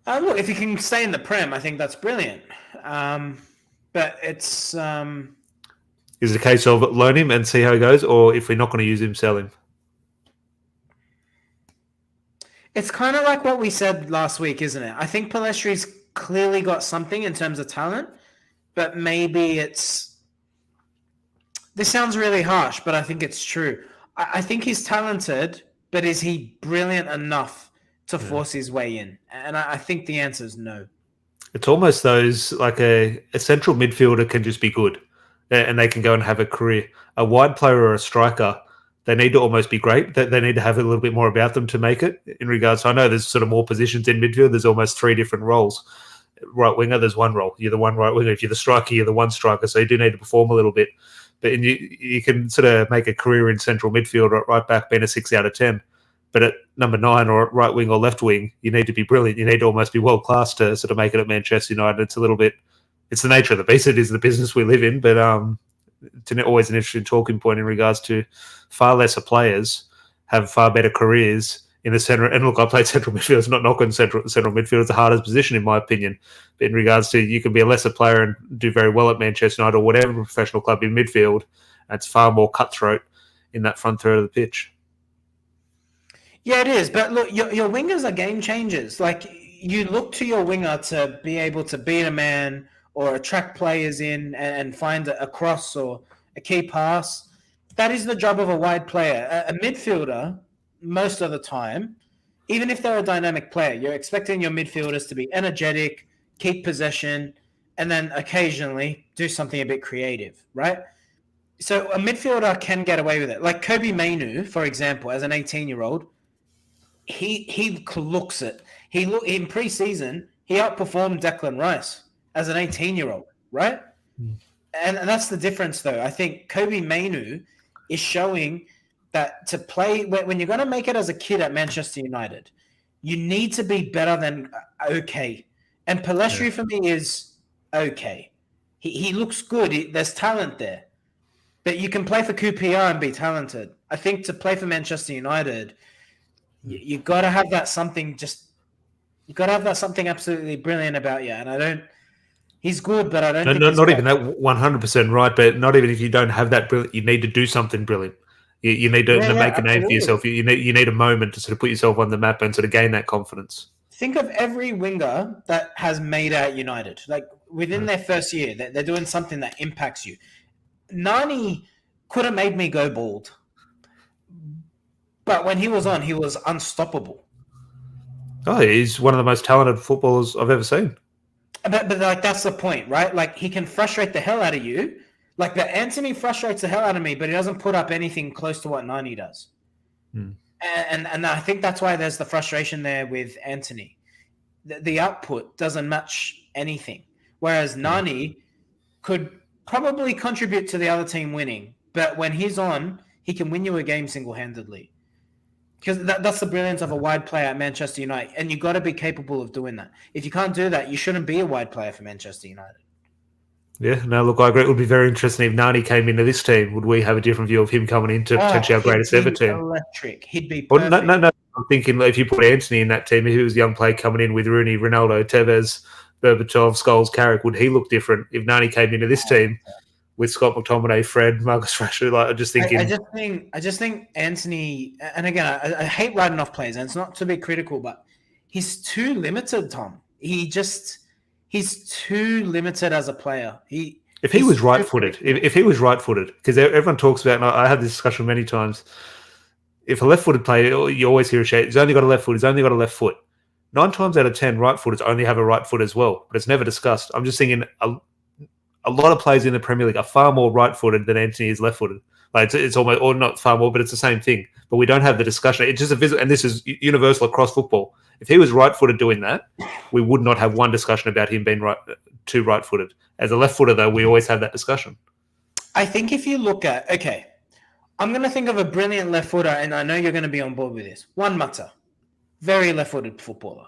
Look, if he can stay in the Prem, I think that's brilliant. But it's... Is it a case of loan him and see how he goes, or if we're not going to use him, sell him? It's kind of like what we said last week, isn't it? I think Palestri's clearly got something in terms of talent, but maybe it's... This sounds really harsh, but I think it's true. I think he's talented, but is he brilliant enough to force his way in? And I think the answer is no. It's almost those, like a central midfielder can just be good, and they can go and have a career. A wide player or a striker, they need to almost be great. They need to have a little bit more about them to make it in regards. I know there's sort of more positions in midfield. There's almost 3 different roles. right winger, there's one role. You're the one right winger. If you're the striker, you're the one striker. So you do need to perform a little bit. But you can sort of make a career in central midfield or right back being a 6 out of 10. But at number 9 or right wing or left wing, you need to be brilliant. You need to almost be world class to sort of make it at Manchester United. It's a little bit, it's the nature of the beast. It is the business we live in. But it's always an interesting talking point in regards to far lesser players have far better careers in the centre. And look, I played central midfield. It's not knocking central midfield. It's the hardest position in my opinion. But in regards to, you can be a lesser player and do very well at Manchester United or whatever professional club in midfield. And it's far more cutthroat in that front third of the pitch. Yeah, it is. But look, your wingers are game changers. Like, you look to your winger to be able to beat a man or attract players in and find a cross or a key pass. That is the job of a wide player. A midfielder, most of the time, even if they're a dynamic player, you're expecting your midfielders to be energetic, keep possession, and then occasionally do something a bit creative, right? So a midfielder can get away with it. Like Kobe Mainu, for example, as an 18-year-old, he looks it. In pre-season, he outperformed Declan Rice as an 18-year-old, right? And that's the difference, though. I think Kobe Mainu is showing that to play, when you're going to make it as a kid at Manchester United, you need to be better than okay. And Pellistri for me is okay. He looks good. There's talent there. But you can play for QPR and be talented. I think to play for Manchester United, you got to have that something you got to have that something absolutely brilliant about you. And he's good, but I don't think not even that 100% right, but not even if you don't have that brilliant, you need to do something brilliant. You need to make a name for yourself. You need a moment to sort of put yourself on the map and sort of gain that confidence. Think of every winger that has made out United. Like within their first year, they're doing something that impacts you. Nani could have made me go bald. But when he was on, he was unstoppable. Oh, he's one of the most talented footballers I've ever seen. But like that's the point, right? Like he can frustrate the hell out of you. Like the Anthony frustrates the hell out of me, but he doesn't put up anything close to what Nani does. And I think that's why there's the frustration there with Anthony. The output doesn't match anything. Whereas Nani could probably contribute to the other team winning. But when he's on, he can win you a game single-handedly. Because that's the brilliance of a wide player at Manchester United. And you've got to be capable of doing that. If you can't do that, you shouldn't be a wide player for Manchester United. Yeah, no, look, I agree. It would be very interesting if Nani came into this team. Would we have a different view of him coming into potentially our greatest ever team? Electric. He'd be perfect. Well, no. I'm thinking if you put Anthony in that team, if he was a young player coming in with Rooney, Ronaldo, Tevez, Berbatov, Scholes, Carrick, would he look different if Nani came into this team with Scott McTominay, Fred, Marcus Rashford? Like, I'm just thinking. I just think Anthony, and again, I hate writing off players, and it's not to be critical, but he's too limited, Tom. He's too limited as a player. If he was right-footed, because everyone talks about, and I had this discussion many times, if a left-footed player, you always hear a shade, he's only got a left foot, he's only got a left foot. 9 times out of 10, right-footers only have a right foot as well, but it's never discussed. I'm just thinking a lot of players in the Premier League are far more right-footed than Anthony is left-footed. Like it's almost, or not far more, but it's the same thing. But we don't have the discussion. It's just and this is universal across football. If he was right-footed doing that, we would not have one discussion about him being too right-footed. As a left-footer, though, we always have that discussion. I think if you look at, okay, I'm going to think of a brilliant left-footer, and I know you're going to be on board with this. Juan Mata, very left-footed footballer.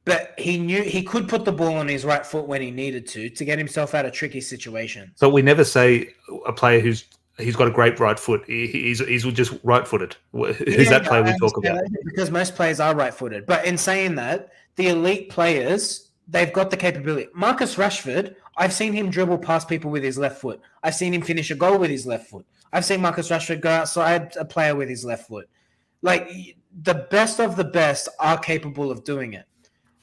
But he knew he could put the ball on his right foot when he needed to get himself out of tricky situations. So we never say a player he's got a great right foot. He's just right-footed. Who's that player we talk about? Because most players are right-footed. But in saying that, the elite players, they've got the capability. Marcus Rashford, I've seen him dribble past people with his left foot. I've seen him finish a goal with his left foot. I've seen Marcus Rashford go outside a player with his left foot. Like, the best of the best are capable of doing it.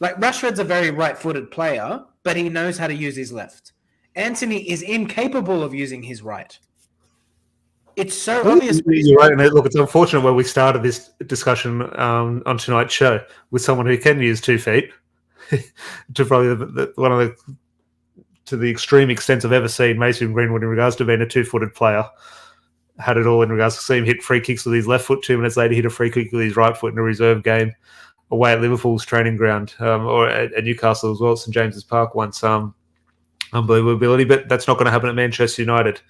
Like, Rashford's a very right-footed player, but he knows how to use his left. Anthony is incapable of using his right. It's so obvious. You're right. And look, it's unfortunate where we started this discussion on tonight's show with someone who can use 2 feet to probably to the extreme extent I've ever seen Mason Greenwood in regards to being a 2-footed player. Had it all in regards to see him hit free kicks with his left foot. 2 minutes later, hit a free kick with his right foot in a reserve game. away at Liverpool's training ground, or at Newcastle as well, at St James's Park once. Unbelievable ability, but that's not going to happen at Manchester United.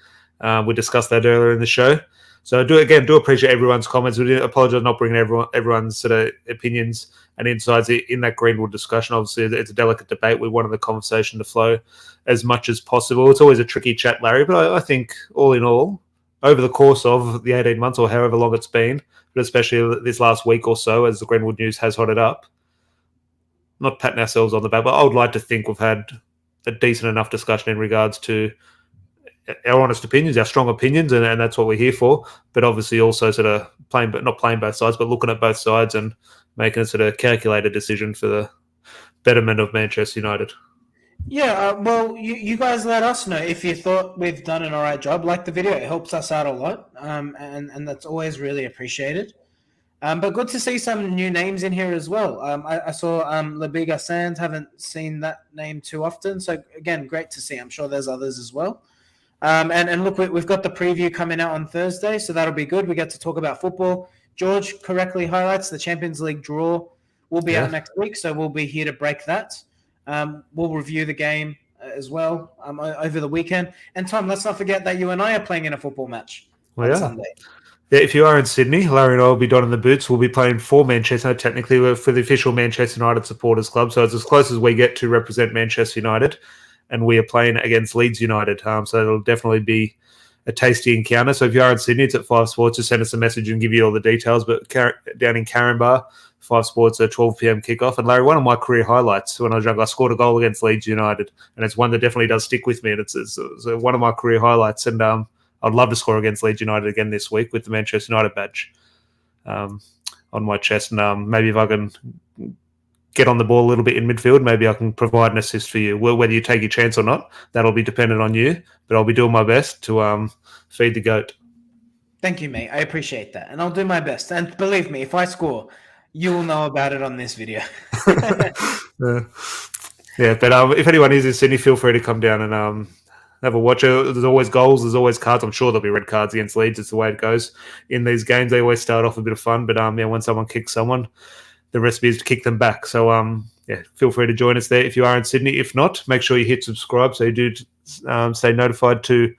We discussed that earlier in the show. So I do appreciate everyone's comments. We do apologise for not bringing everyone's sort of opinions and insights in that Greenwood discussion. Obviously, it's a delicate debate. We wanted the conversation to flow as much as possible. It's always a tricky chat, Larry, but I think all in all, over the course of the 18 months or however long it's been, but especially this last week or so, as the Greenwood news has hotted up, not patting ourselves on the back, but I would like to think we've had a decent enough discussion in regards to our honest opinions, our strong opinions, and that's what we're here for. But obviously also sort of not playing both sides, but looking at both sides and making a sort of calculated decision for the betterment of Manchester United. Yeah, well, you guys let us know if you thought we've done an all right job. Like the video, it helps us out a lot, and that's always really appreciated. But good to see some new names in here as well. I saw Labiga Sands, haven't seen that name too often. So, again, great to see. I'm sure there's others as well. And look, we've got the preview coming out on Thursday, so that'll be good. We get to talk about football. George correctly highlights the Champions League draw will be out next week, so we'll be here to break that. We'll review the game as well over the weekend. And Tom, let's not forget that you and I are playing in a football match on Sunday. Yeah, if you are in Sydney, Larry and I will be donning the boots. We'll be playing for Manchester. Technically, we're for the official Manchester United supporters club, so it's as close as we get to represent Manchester United. And we are playing against Leeds United, so it'll definitely be a tasty encounter. So if you are in Sydney, it's at 5 Sports. Just send us a message and give you all the details. But down in Carinbar, 5 Sports at 12 p.m. kickoff. And Larry, one of my career highlights when I was younger, I scored a goal against Leeds United, and it's one that definitely does stick with me. And it's one of my career highlights. And I'd love to score against Leeds United again this week with the Manchester United badge on my chest. And maybe if I can get on the ball a little bit in midfield, maybe I can provide an assist for you. Well, whether you take your chance or not, that'll be dependent on you. But I'll be doing my best to feed the goat. Thank you, mate. I appreciate that. And I'll do my best. And believe me, if I score, you will know about it on this video. Yeah, but if anyone is in Sydney, feel free to come down and have a watch. There's always goals. There's always cards. I'm sure there'll be red cards against Leeds. It's the way it goes in these games. They always start off a bit of fun, but when someone kicks someone, the recipe is to kick them back. So feel free to join us there if you are in Sydney. If not, make sure you hit subscribe so you do stay notified to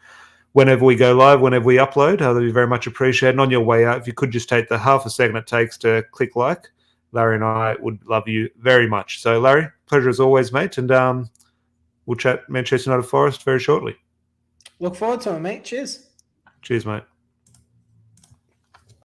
whenever we go live, whenever we upload. That'll be very much appreciated. And on your way out, if you could just take the half a second it takes to click like, Larry and I would love you very much. So, Larry, pleasure as always, mate. And we'll chat Manchester United Forest very shortly. Look forward to it, mate. Cheers. Cheers, mate.